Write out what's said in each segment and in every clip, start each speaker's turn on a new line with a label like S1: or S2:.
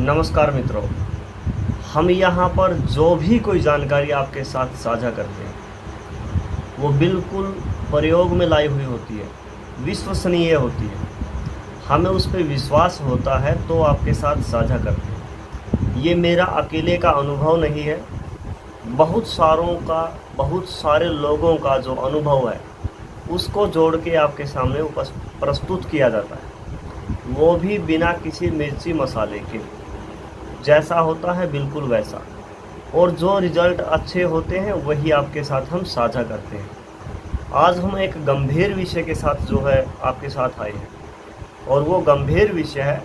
S1: नमस्कार मित्रों, हम यहाँ पर जो भी कोई जानकारी आपके साथ साझा करते हैं वो बिल्कुल प्रयोग में लाई हुई होती है, विश्वसनीय होती है। हमें उस पर विश्वास होता है तो आपके साथ साझा करते हैं। ये मेरा अकेले का अनुभव नहीं है, बहुत सारे लोगों का जो अनुभव है उसको जोड़ के आपके सामने प्रस्तुत किया जाता है, वो भी बिना किसी मिर्ची मसाले के। जैसा होता है बिल्कुल वैसा, और जो रिज़ल्ट अच्छे होते हैं वही आपके साथ हम साझा करते हैं। आज हम एक गंभीर विषय के साथ जो है आपके साथ आए हैं, और वो गंभीर विषय है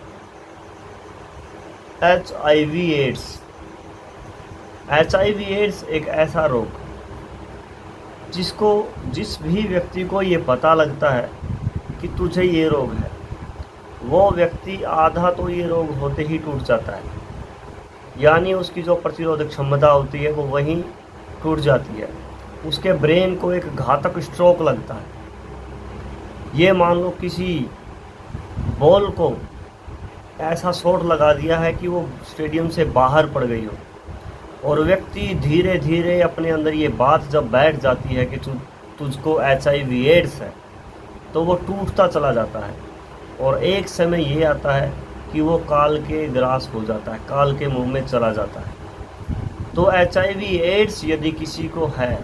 S1: HIV एड्स। HIV एड्स एक ऐसा रोग जिस भी व्यक्ति को ये पता लगता है कि तुझे ये रोग है, वो व्यक्ति आधा तो ये रोग होते ही टूट जाता है। यानी उसकी जो प्रतिरोधक क्षमता होती है वो वहीं टूट जाती है। उसके ब्रेन को एक घातक स्ट्रोक लगता है। ये मान लो किसी बॉल को ऐसा शॉट लगा दिया है कि वो स्टेडियम से बाहर पड़ गई हो, और व्यक्ति धीरे धीरे अपने अंदर ये बात जब बैठ जाती है कि तुझको HIV एड्स है, तो वो टूटता चला जाता है। और एक समय ये आता है कि वो काल के ग्रास हो जाता है, काल के मुंह में चला जाता है। तो HIV एड्स यदि किसी को है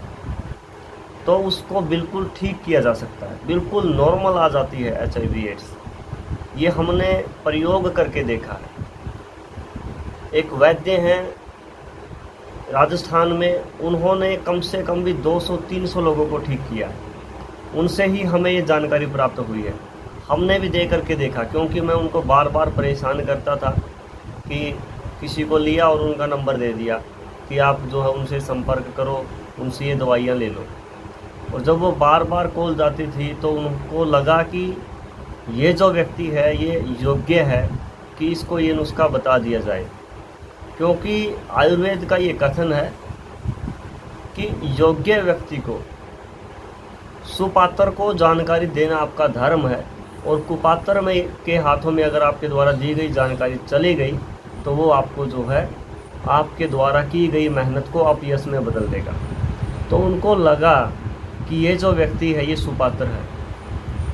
S1: तो उसको बिल्कुल ठीक किया जा सकता है, बिल्कुल नॉर्मल आ जाती है HIV एड्स। ये हमने प्रयोग करके देखा है। एक वैद्य हैं राजस्थान में, उन्होंने कम से कम भी 200-300 लोगों को ठीक किया है। उनसे ही हमें ये जानकारी प्राप्त हुई है। हमने भी दे करके देखा, क्योंकि मैं उनको बार बार परेशान करता था कि किसी को लिया और उनका नंबर दे दिया कि आप जो है उनसे संपर्क करो, उनसे ये दवाइयाँ ले लो। और जब वो बार बार कॉल जाती थी तो उनको लगा कि ये जो व्यक्ति है ये योग्य है कि इसको ये नुस्खा बता दिया जाए, क्योंकि आयुर्वेद का ये कथन है कि योग्य व्यक्ति को, सुपात्र को जानकारी देना आपका धर्म है, और कुपात्र में के हाथों में अगर आपके द्वारा दी गई जानकारी चली गई तो वो आपको जो है आपके द्वारा की गई मेहनत को अपयश में बदल देगा। तो उनको लगा कि ये जो व्यक्ति है ये सुपात्र है।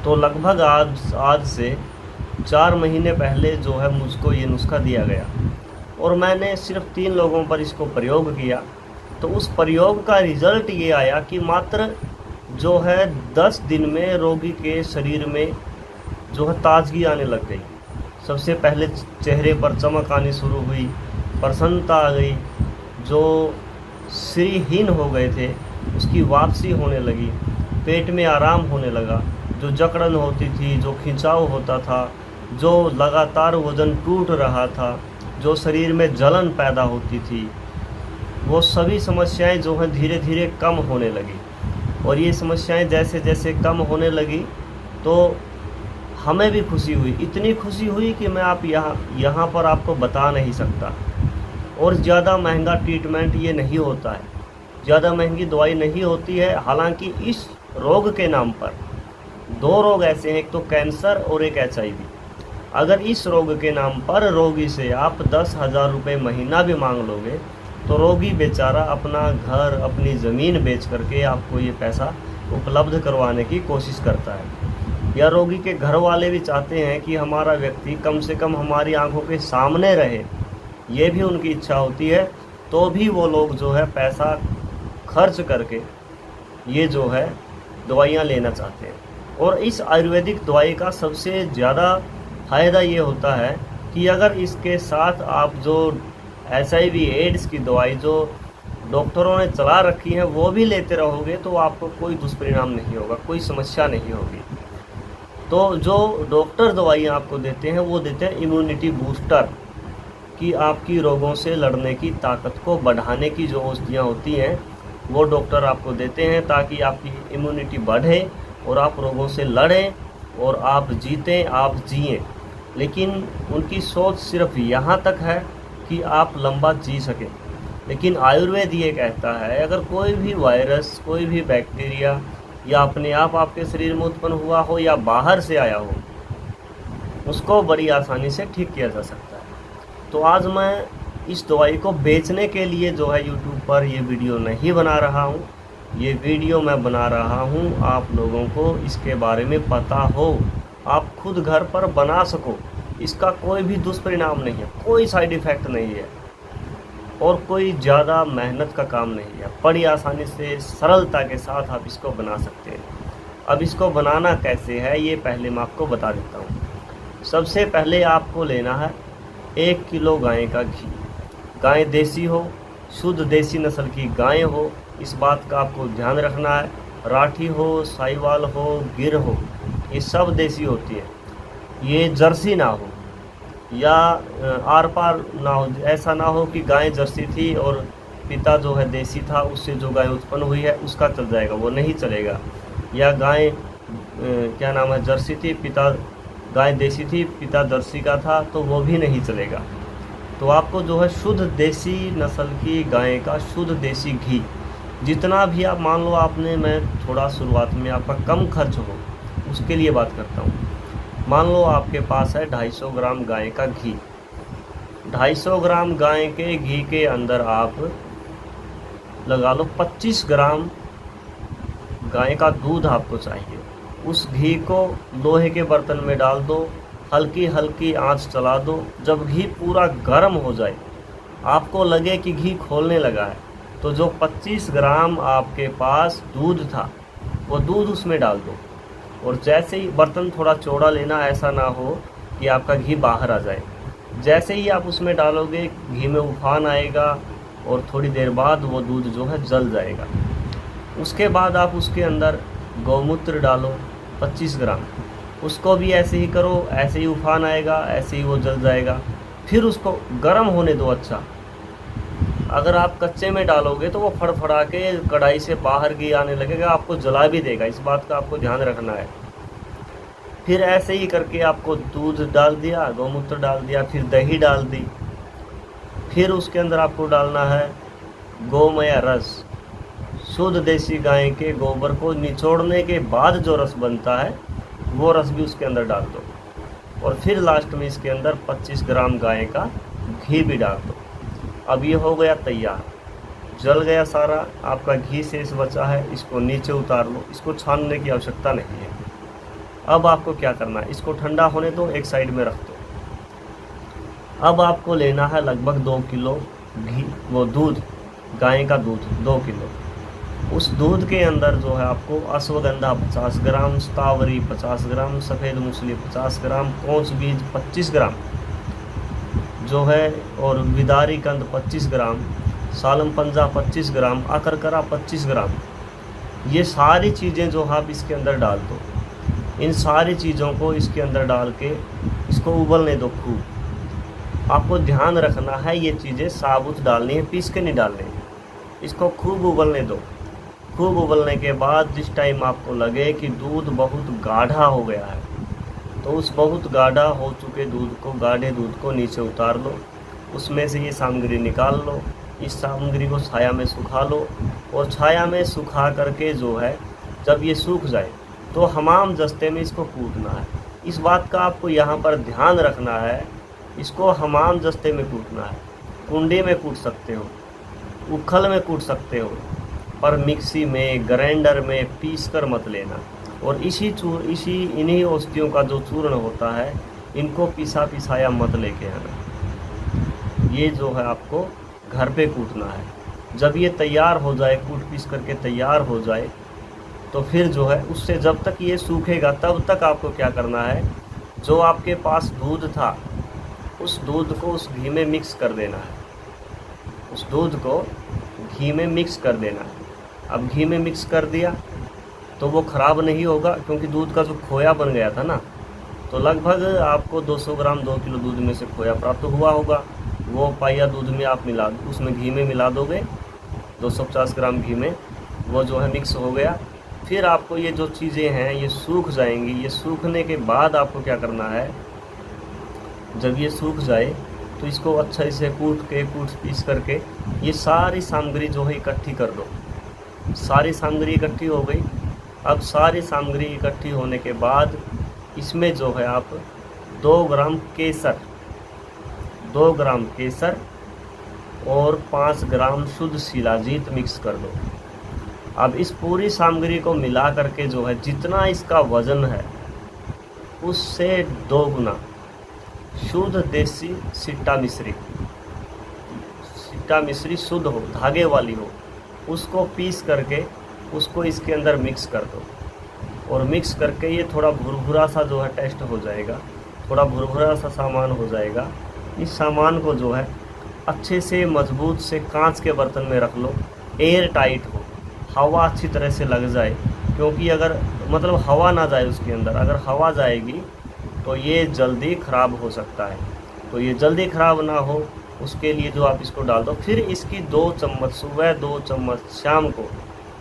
S1: तो लगभग आज से 4 महीने पहले जो है मुझको ये नुस्खा दिया गया, और मैंने सिर्फ 3 लोगों पर इसको प्रयोग किया। तो उस प्रयोग का रिज़ल्ट ये आया कि मात्र जो है 10 दिन में रोगी के शरीर में जो है ताजगी आने लग गई। सबसे पहले चेहरे पर चमक आनी शुरू हुई, प्रसन्नता आ गई। जो श्रीहीन हो गए थे उसकी वापसी होने लगी, पेट में आराम होने लगा। जो जकड़न होती थी, जो खिंचाव होता था, जो लगातार वज़न टूट रहा था, जो शरीर में जलन पैदा होती थी, वो सभी समस्याएं जो हैं धीरे धीरे कम होने लगी। और ये समस्याएं जैसे जैसे कम होने लगी तो हमें भी खुशी हुई, इतनी खुशी हुई कि मैं यहाँ पर आपको बता नहीं सकता। और ज़्यादा महंगा ट्रीटमेंट ये नहीं होता है, ज़्यादा महंगी दवाई नहीं होती है। हालांकि इस रोग के नाम पर 2 रोग ऐसे हैं, एक तो कैंसर और एक HIV। अगर इस रोग के नाम पर रोगी से आप 10,000 रुपये महीना भी मांग लोगे तो रोगी बेचारा अपना घर, अपनी ज़मीन बेच करके आपको ये पैसा उपलब्ध करवाने की कोशिश करता है। या रोगी के घर वाले भी चाहते हैं कि हमारा व्यक्ति कम से कम हमारी आंखों के सामने रहे, ये भी उनकी इच्छा होती है। तो भी वो लोग जो है पैसा खर्च करके ये जो है दवाइयाँ लेना चाहते हैं। और इस आयुर्वेदिक दवाई का सबसे ज़्यादा फ़ायदा ये होता है कि अगर इसके साथ आप जो HIV एड्स की दवाई जो डॉक्टरों ने चला रखी है वो भी लेते रहोगे तो आपको कोई दुष्परिणाम नहीं होगा, कोई समस्या नहीं होगी। तो जो डॉक्टर दवाइयाँ आपको देते हैं वो देते हैं इम्यूनिटी बूस्टर, कि आपकी रोगों से लड़ने की ताकत को बढ़ाने की जो औषधियाँ होती हैं वो डॉक्टर आपको देते हैं, ताकि आपकी इम्यूनिटी बढ़े और आप रोगों से लड़ें और आप जीतें, आप जिएं। लेकिन उनकी सोच सिर्फ यहाँ तक है कि आप लंबा जी सकें। लेकिन आयुर्वेद ये कहता है अगर कोई भी वायरस, कोई भी बैक्टीरिया या अपने आप आपके शरीर में उत्पन्न हुआ हो या बाहर से आया हो, उसको बड़ी आसानी से ठीक किया जा सकता है। तो आज मैं इस दवाई को बेचने के लिए जो है यूट्यूब पर ये वीडियो नहीं बना रहा हूँ। ये वीडियो मैं बना रहा हूँ आप लोगों को इसके बारे में पता हो, आप खुद घर पर बना सको। इसका कोई भी दुष्परिणाम नहीं है, कोई साइड इफ़ेक्ट नहीं है और कोई ज़्यादा मेहनत का काम नहीं है। बड़ी आसानी से सरलता के साथ आप इसको बना सकते हैं। अब इसको बनाना कैसे है ये पहले मैं आपको बता देता हूँ। सबसे पहले आपको लेना है 1 किलो गाय का घी। गाय देसी हो, शुद्ध देसी नस्ल की गाय हो, इस बात का आपको ध्यान रखना है। राठी हो, साहिवाल हो, गिर हो, ये सब देसी होती है। ये जर्सी ना हो या आर पार ना हो। ऐसा ना हो कि गाय जर्सी थी और पिता जो है देसी था, उससे जो गाय उत्पन्न हुई है उसका चल जाएगा, वो नहीं चलेगा। या गाय क्या नाम है, जर्सी थी, पिता गाय देसी थी, पिता जर्सी का था, तो वो भी नहीं चलेगा। तो आपको जो है शुद्ध देसी नस्ल की गाय का शुद्ध देसी घी, जितना भी आप मान लो आपने, मैं थोड़ा शुरुआत में आपका कम खर्च हो उसके लिए बात करता हूँ। मान लो आपके पास है 250 ग्राम गाय का घी। 250 ग्राम गाय के घी के अंदर आप लगा लो 25 ग्राम गाय का दूध आपको चाहिए। उस घी को लोहे के बर्तन में डाल दो, हल्की हल्की आंच चला दो। जब घी पूरा गर्म हो जाए, आपको लगे कि घी खोलने लगा है, तो जो 25 ग्राम आपके पास दूध था वो दूध उसमें डाल दो। और जैसे ही बर्तन थोड़ा चौड़ा लेना, ऐसा ना हो कि आपका घी बाहर आ जाए। जैसे ही आप उसमें डालोगे, घी में उफान आएगा और थोड़ी देर बाद वो दूध जो है जल जाएगा। उसके बाद आप उसके अंदर गौमूत्र डालो 25 ग्राम। उसको भी ऐसे ही करो, ऐसे ही उफान आएगा, ऐसे ही वो जल जाएगा। फिर उसको गर्म होने दो। अच्छा, अगर आप कच्चे में डालोगे तो वो फड़फड़ा के कढ़ाई से बाहर घी आने लगेगा, आपको जला भी देगा। इस बात का आपको ध्यान रखना है। फिर ऐसे ही करके आपको दूध डाल दिया, गौमूत्र डाल दिया, फिर दही डाल दी। फिर उसके अंदर आपको डालना है गोमय रस। शुद्ध देसी गाय के गोबर को निचोड़ने के बाद जो रस बनता है, वो रस भी उसके अंदर डाल दो। और फिर लास्ट में इसके अंदर 25 ग्राम गाय का घी भी डाल दो। अब ये हो गया तैयार, जल गया सारा, आपका घी शेष बचा है, इसको नीचे उतार लो। इसको छानने की आवश्यकता नहीं है। अब आपको क्या करना है, इसको ठंडा होने दो, एक साइड में रख दो। अब आपको लेना है लगभग 2 किलो घी, वो दूध, गाय का दूध 2 किलो। उस दूध के अंदर जो है आपको अश्वगंधा 50 ग्राम, स्तावरी 50 ग्राम, सफ़ेद मूसली 50 ग्राम, कोंच बीज 25 ग्राम जो है, और विदारी कंद 25 ग्राम, सालम पंजा 25 ग्राम, आकरकरा 25 ग्राम, ये सारी चीज़ें जो आप इसके अंदर डाल दो। इन सारी चीज़ों को इसके अंदर डाल के इसको उबलने दो खूब। आपको ध्यान रखना है ये चीज़ें साबुत डालनी है, पीस के नहीं डालनी है। इसको खूब उबलने दो। खूब उबलने के बाद जिस टाइम आपको लगे कि दूध बहुत गाढ़ा हो गया है, तो उस बहुत गाढ़ा हो चुके दूध को, गाढ़े दूध को नीचे उतार लो। उसमें से ये सामग्री निकाल लो। इस सामग्री को छाया में सुखा लो। और छाया में सुखा करके जो है, जब ये सूख जाए तो हमाम दस्ते में इसको कूटना है। इस बात का आपको यहाँ पर ध्यान रखना है, इसको हमाम दस्ते में कूटना है। कुंडे में कूट सकते हो, उखल में कूट सकते हो, पर मिक्सी में, ग्राइंडर में पीस कर मत लेना। और इन्हीं औषधियों का जो चूर्ण होता है, इनको पिसाया मत लेके आना। ये जो है आपको घर पे कूटना है। जब ये तैयार हो जाए, कूट पीस करके तैयार हो जाए, तो फिर जो है उससे जब तक ये सूखेगा तब तक आपको क्या करना है, जो आपके पास दूध था उस दूध को उस घी में मिक्स कर देना है। उस दूध को घी में मिक्स कर देना है। अब घी में मिक्स कर दिया तो वो ख़राब नहीं होगा, क्योंकि दूध का जो खोया बन गया था ना, तो लगभग आपको 200 ग्राम 2 किलो दूध में से खोया प्राप्त हुआ होगा। वो पाइया दूध में आप उसमें घी में मिला दोगे, 250 ग्राम घी में, वो जो है मिक्स हो गया। फिर आपको ये जो चीज़ें हैं ये सूख जाएंगी। ये सूखने के बाद आपको क्या करना है, जब ये सूख जाए तो इसको अच्छे से कूट पीस करके ये सारी सामग्री जो है इकट्ठी कर दो। सारी सामग्री इकट्ठी हो गई। अब सारी सामग्री इकट्ठी होने के बाद इसमें जो है आप 2 ग्राम केसर, 2 ग्राम केसर और 5 ग्राम शुद्ध शिलाजीत मिक्स कर दो। अब इस पूरी सामग्री को मिला करके जो है जितना इसका वज़न है उससे 2 गुना शुद्ध देसी सिट्टा मिश्री शुद्ध हो, धागे वाली हो, उसको पीस करके उसको इसके अंदर मिक्स कर दो। और मिक्स करके ये थोड़ा भुरभुरा सा जो है टेस्ट हो जाएगा, थोड़ा भुरभुरा सा सामान हो जाएगा। इस सामान को जो है अच्छे से मजबूत से कांच के बर्तन में रख लो, एयर टाइट हो, हवा अच्छी तरह से लग जाए, क्योंकि अगर मतलब हवा ना जाए उसके अंदर, अगर हवा जाएगी तो ये जल्दी ख़राब हो सकता है। तो ये जल्दी ख़राब ना हो उसके लिए जो आप इसको डाल दो। फिर इसकी 2 चम्मच सुबह, 2 चम्मच शाम को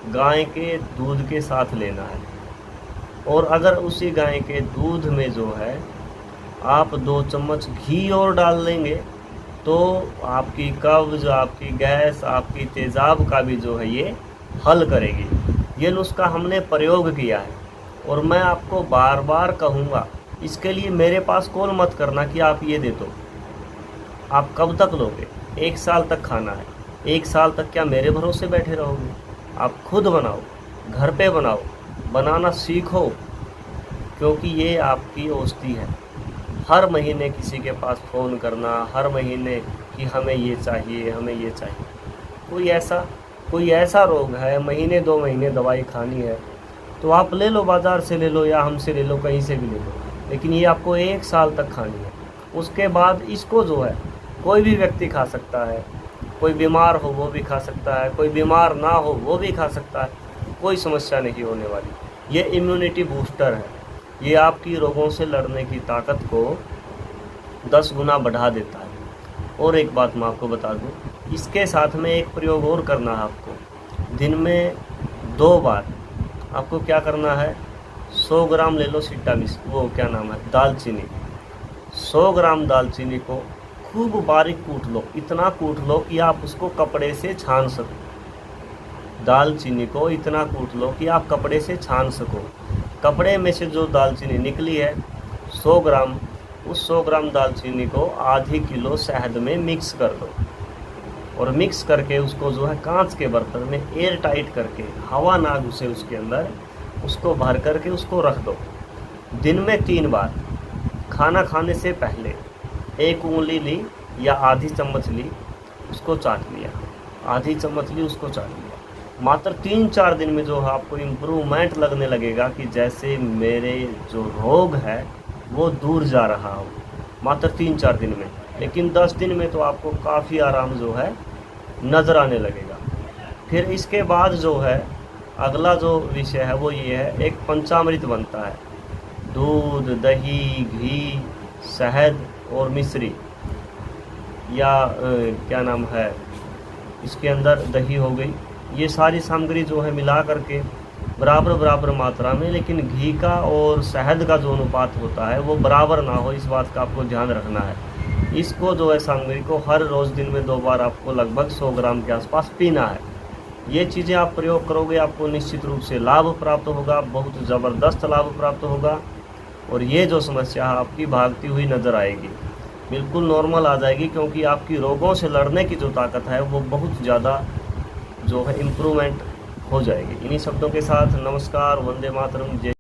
S1: गाय के दूध के साथ लेना है। और अगर उसी गाय के दूध में जो है आप 2 चम्मच घी और डाल देंगे तो आपकी कब्ज़, आपकी गैस, आपकी तेज़ाब का भी जो है ये हल करेगी। ये नुस्खा हमने प्रयोग किया है और मैं आपको बार बार कहूँगा, इसके लिए मेरे पास कॉल मत करना कि आप ये दे दो। आप कब तक लोगे? 1 साल तक खाना है। 1 साल तक क्या मेरे भरोसे बैठे रहोगे? आप खुद बनाओ, घर पे बनाओ, बनाना सीखो, क्योंकि ये आपकी औषधि है। हर महीने किसी के पास फ़ोन करना, हर महीने कि हमें ये चाहिए, हमें ये चाहिए। कोई ऐसा रोग है, महीने 2 महीने दवाई खानी है तो आप ले लो, बाज़ार से ले लो या हमसे ले लो, कहीं से भी ले लो, लेकिन ये आपको 1 साल तक खानी है। उसके बाद इसको जो है कोई भी व्यक्ति खा सकता है, कोई बीमार हो वो भी खा सकता है, कोई बीमार ना हो वो भी खा सकता है, कोई समस्या नहीं होने वाली। ये इम्यूनिटी बूस्टर है, ये आपकी रोगों से लड़ने की ताकत को 10 गुना बढ़ा देता है। और एक बात मैं आपको बता दूं, इसके साथ में एक प्रयोग और करना है आपको। दिन में 2 बार आपको क्या करना है, 100 ग्राम ले लो सिट्टा वो क्या नाम है, दालचीनी। 100 ग्राम दालचीनी को खूब बारीक कूट लो, इतना कूट लो कि आप उसको कपड़े से छान सको। दालचीनी को इतना कूट लो कि आप कपड़े से छान सको। कपड़े में से जो दालचीनी निकली है 100 ग्राम, उस 100 ग्राम दालचीनी को आधी किलो शहद में मिक्स कर दो। और मिक्स करके उसको जो है कांच के बर्तन में एयर टाइट करके, हवा ना घुसे उसके अंदर, उसको भर करके उसको रख दो। दिन में 3 बार, खाना खाने से पहले 1 उंगली ली या आधी चम्मच ली, उसको चाट लिया, आधी चम्मच ली उसको चाट लिया। मात्र 3-4 दिन में जो है आपको इम्प्रूवमेंट लगने लगेगा कि जैसे मेरे जो रोग है वो दूर जा रहा हो, मात्र 3-4 दिन में। लेकिन 10 दिन में तो आपको काफ़ी आराम जो है नज़र आने लगेगा। फिर इसके बाद जो है अगला जो विषय है वो ये है, एक पंचामृत बनता है। दूध, दही, घी, शहद और मिश्री या क्या नाम है, इसके अंदर दही हो गई, ये सारी सामग्री जो है मिला करके बराबर मात्रा में, लेकिन घी का और शहद का जो अनुपात होता है वो बराबर ना हो, इस बात का आपको ध्यान रखना है। इसको जो है सामग्री को हर रोज़ दिन में 2 बार आपको लगभग 100 ग्राम के आसपास पीना है। ये चीज़ें आप प्रयोग करोगे आपको निश्चित रूप से लाभ प्राप्त होगा, बहुत ज़बरदस्त लाभ प्राप्त होगा। और ये जो समस्या है आपकी भागती हुई नज़र आएगी, बिल्कुल नॉर्मल आ जाएगी, क्योंकि आपकी रोगों से लड़ने की जो ताकत है वो बहुत ज़्यादा जो है इम्प्रूवमेंट हो जाएगी। इन्हीं शब्दों के साथ नमस्कार, वंदे मातरम, जय।